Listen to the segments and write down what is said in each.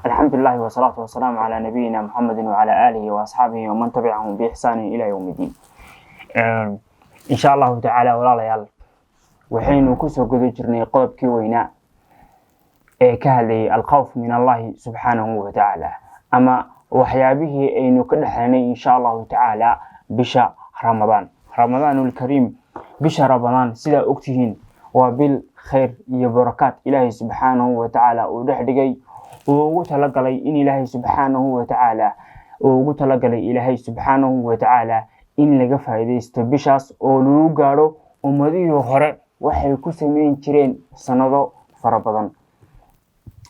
الحمد لله والصلاة والسلام على نبينا محمد وعلى آله وأصحابه ومن تبعهم بإحسان إلى يوم الدين. إن شاء الله تعالى ولا ليال وحين كسر قد جرني قلب كوينا كهذه الخوف من الله سبحانه وتعالى أما وحيابه إنه كل حين إن شاء الله تعالى بشهر رمضان الكريم بشهر رمضان سيدا أكتهين وبالخير يبركات إلهي سبحانه وتعالى ودحدقي ugu talagalay in Ilaahay subhanahu wa ta'ala in laga faa'iideysto bishaas oo lagu gaaro ummadihii hore waxay ku sameyn jireen sanado fara badan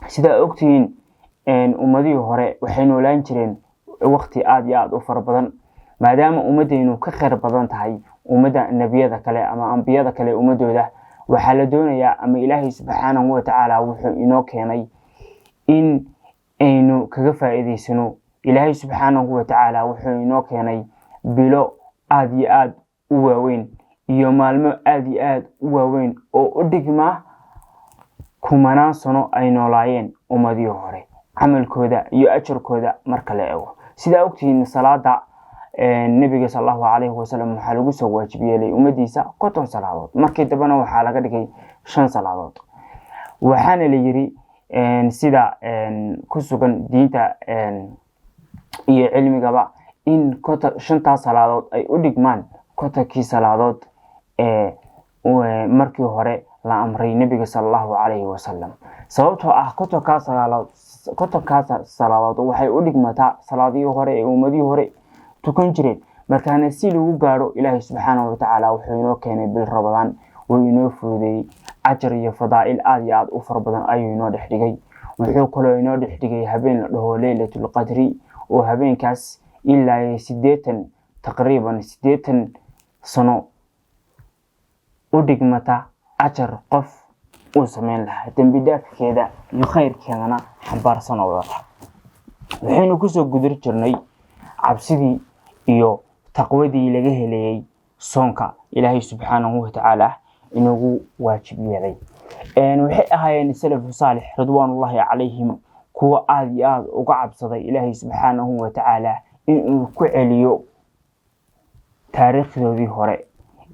sida ogtiin ummadihii hore waxay noolaan jireen waqti aad iyo aad u fara badan maadaama ummadeennu ka khayr badan tahay ummadda nabiyada kale ama anbiyada kale ummadooda waxa la doonayaa ama Ilaahay subhanahu wa ta'ala wuxuu inoo keenay in aynu kaga faa'iideysano Ilaahay subhanahu wa ta'ala wuxuu inoo keenay bilo aad iyo aad u waaweyn iyo maalmo aad iyo aad u waaweyn oo u dhigma kumanaan sano ay noolaayeen ummadii hore amalkooda iyo ajarkooda marka la eego sida ogtiin salaada nabiga sallallahu alayhi wasallam waxa lagu soo waajibiyay ummadiisa 50 salaadood markii dambana waxa laga dhigay 5 salaadood waxaana la yiri sida kusugan diinta iyo cilmigaba in shanta salaadood ay u dhigmaan kotakii salaadood markii hore la amray nabiga sallallahu alayhi wasallam sababtoo ah kotakii salaadood waxay u dhigmataa salaadii hore ee ummadii hore tukan jireen markaana si lagu gaaro Ilaahay subhanahu wa ta'ala wuxuu inoo keenay bil Ramadaan oo inoo fuuday ajar iyo fadaa'il aad iyo aad u far badan ayuu inoo dhexdhigay wuxuu kaloo inoo dhexdhigay habeen la dhaho Laylatul Qadri oo habeenkaas ilaa 80 taqriiban 80 sano u dhigmata ajar qof uu sameyn lahaa dambi dhaafkeeda iyo khayrkeedana xambaarsan oo wada waxaynu ku soo gudur jirnay cabsidii iyo taqwadii laga helayay soonka Ilaahay subhanahu wa ta'ala inuu waajib yeelay waxay ahaayeen salaf saalix ridwaanullaahi calayhim kuwa aad iyo aad uga cabsaday Ilaahay subhanahu wa ta'ala inuu ku celiyo taariikhdoodii hore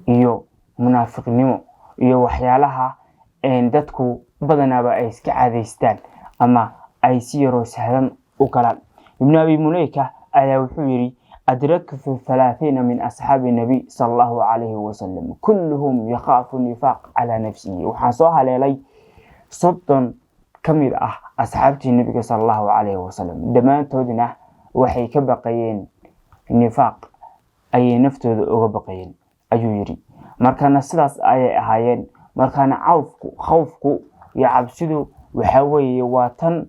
iyo munaafiqnimo iyo waxyaalaha dadku badanaaba ay iska caadaystaan ama ay si yaro sahlan u galaan ibn abi mulayka ayaa wuxuu yiri أدركت 30 من أصحاب النبي صلى الله عليه وسلم كلهم يخاف النفاق على نفسه وحاسوها لي صدن كميد أصحاب النبي صلى الله عليه وسلم دمان تودنا وحي كبقيين النفاق أي نفتو أغبقيين أيو يري مركانا سلاس أي أهايين مركانا خوفكو يعبسدو وحاوي واتن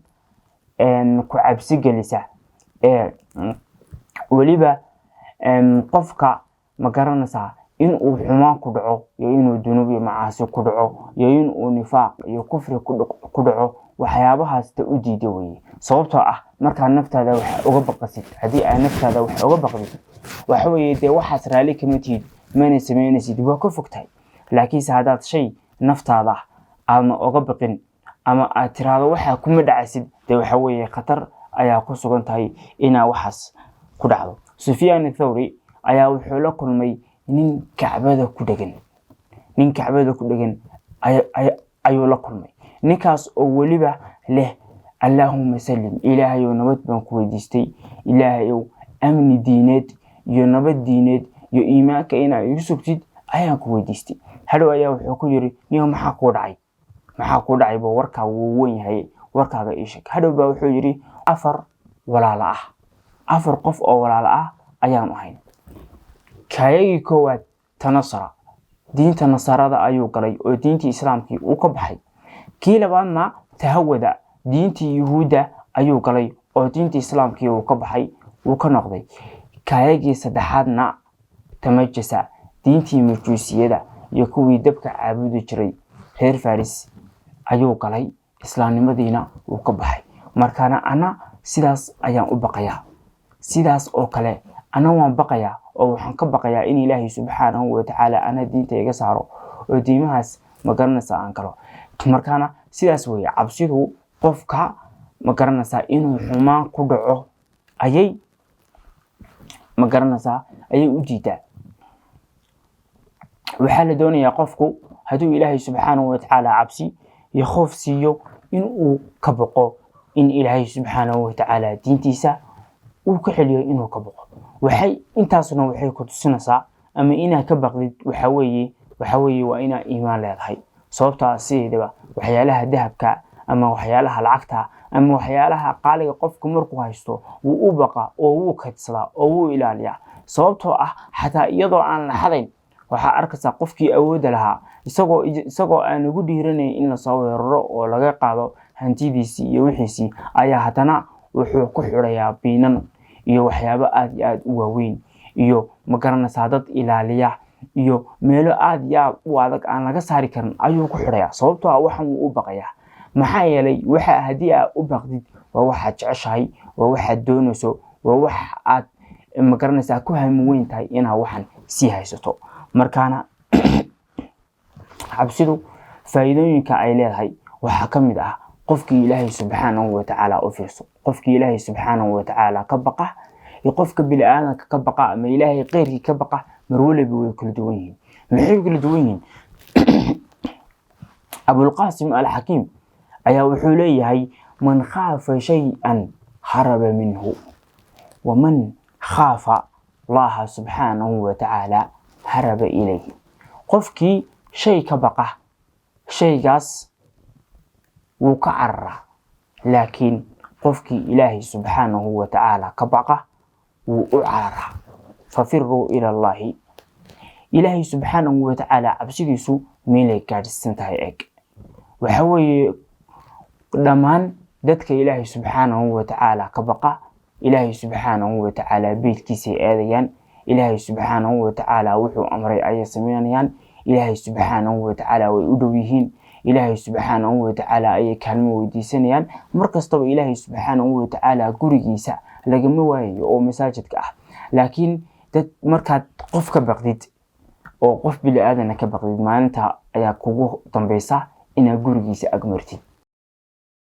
كعبسي جلسة waliba qofka ma garanaysa in uu xumaan ku dhaco iyo inuu dunuub iyo macaasi ku dhaco iyo in uu nifaaq iyo kufri ku dhaco waxyaabahaas ta u diiday weeye sababtoo ah marka naftaada wax uga baqasid hadii ay naftaada wax uga baqdid waxa weeye de waxaas raali kama tiid mana sameynaysid waa ka fogtahay laakiin hadaad shay naftaada ama uga baqin ama aad tiraado waxa kuma dhacaysid de waxa weeye khatar ayaa ku sugan tahay ina waxaas ku dhacdo Sufyaan Thawri ayaa wuxuu la kulmay nin Kacbada ku dhagan ayuu la kulmay ninkaas oo waliba leh Allahumma sallim Ilaahay oo nabad baan ku weydiistay Ilaahay oo amni diineed iyo nabad diineed iyo iimaanka ina igu sugtid ayaan ku weydiistay hadhow ayaa wuxuu ku yiri niyo maxaa ku dhacay boo warka uu weyn yahay warkaaga ii sheeg hadhow baa wuxuu yiri afar qof oo walaala ah ayaan ahayn kaayay koowaad tanasara diinta nasarada ayuu galay oo diintii islaamkii uu ka baxay kii labaadna tahawada diintii yahuuda ayuu galay oo diintii islaamkii uu ka baxay uu ka noqday kaayay saddexaadna tamajasa diintii majuusiyada iyo kuwii dabka caabudi jiray reer Faris ayuu galay islaamnimadiina uu ka baxay markaana ana sidaas ayaan u baqayaa sidaas oo kale ana waan baqayaa oo waxaan ka baqayaa in Ilaahay subhanahu wa ta'ala ana diinta iga saaro oo diimahaas ma garanaysa aan karo markaana sidaas weeye cabsidu qofka ma garanaysaa inuu xumaan ku dhaco ayay ma garanaysaa ayay u diidaa. waxaa la doonayaa qofku hadduu ilaahay subxaanahu watacaala cabsi iyo khoof siiyo in uu ka boqo in ilaahay subxaanahu watacaala diintiisa uu ka celiyo inuu ka boqo. intaasna waxay ku tusinaysaa ama inaad ka baqdid waxa weeye waa inaad iimaan leedahay. sababtoo ah sideedaba waxyaalaha dahabka ama waxyaalaha lacagta ama waxyaalaha qaaliga qofku markuu haysto wuu u baqa oo wuu kaydsadaa oo wuu ilaaliyaa. sababtoo ah xataa iyadoo aan la xadayn waxaa arkaysaa qofkii awoodda lahaa isagoo aan ugu dhiiranayn in lasoo weeraro oo laga qaado hantidiisii iyo wixiisii ayaa haddana wuxuu ku xidhayaa biinan iyo waxyaabo aad iyo aad u waaweyn iyo ma garanaysaa dad ilaaliya iyo meelo aad iyo aad u adag aan laga saari karin ayuu ku xidhayaa. sababtoo ah waxan wuu u baqayaa. maxaa yeelay haddii aad u baqdid waa waxaad jeceshahay, waa waxaad doonayso, waa wax aad ma garanaysaa ku hami weyn tahay inaad waxan sii haysato. markaana cabsidu faa'iidooyinka ay leedahay waxaa ka mid ah qofkii ilaahay subxaanahu watacaala u fiirso, qofkii ilaahay subxaanahu watacaala ka baqa iyo qofka bini'aadanka ka baqa ama ilaahay qeyrkii ka baqa mar waliba way kala duwan yihiin. maxay kala duwan yihiin? abulqaasim alxakiim ayaa wuxuu leeyahay man khaafa shay-an haraba minhu waman khaafa allaha subxaanahu watacaala haraba ilayhi. qofkii shay ka baqa shaygaas wuu ka cararaa, laakiin qofkii ilaahay subxaanahu watacaala ka baqa wuu u cararaa. fafiruu ila allahi. ilaahay subxaanahu watacaala cabsidiisu meelay gaadhsiisan tahay eg. waxa weeye dhammaan dadka ilaahay subxaanahu watacaala ka baqa ilaahay subxaanahu watacaala beydkiisay aadayaan. ilaahay subxaanahu watacaala wuxuu amray ayay sameynayaan. ilaahay subxaanahu watacaala way u dhow yihiin. ilaahay subxaanahu watacaala ayay kaalmo weydiisanayaan. markastaba ilaahay subxaanahu watacaala gurigiisa lagama waayayo oo masaajidka ah. laakiin markaad qof ka baqdid oo qof bini'aadana ka baqdid maalinta ayaa kugu dambaysa inaad gurigiisa agmartid.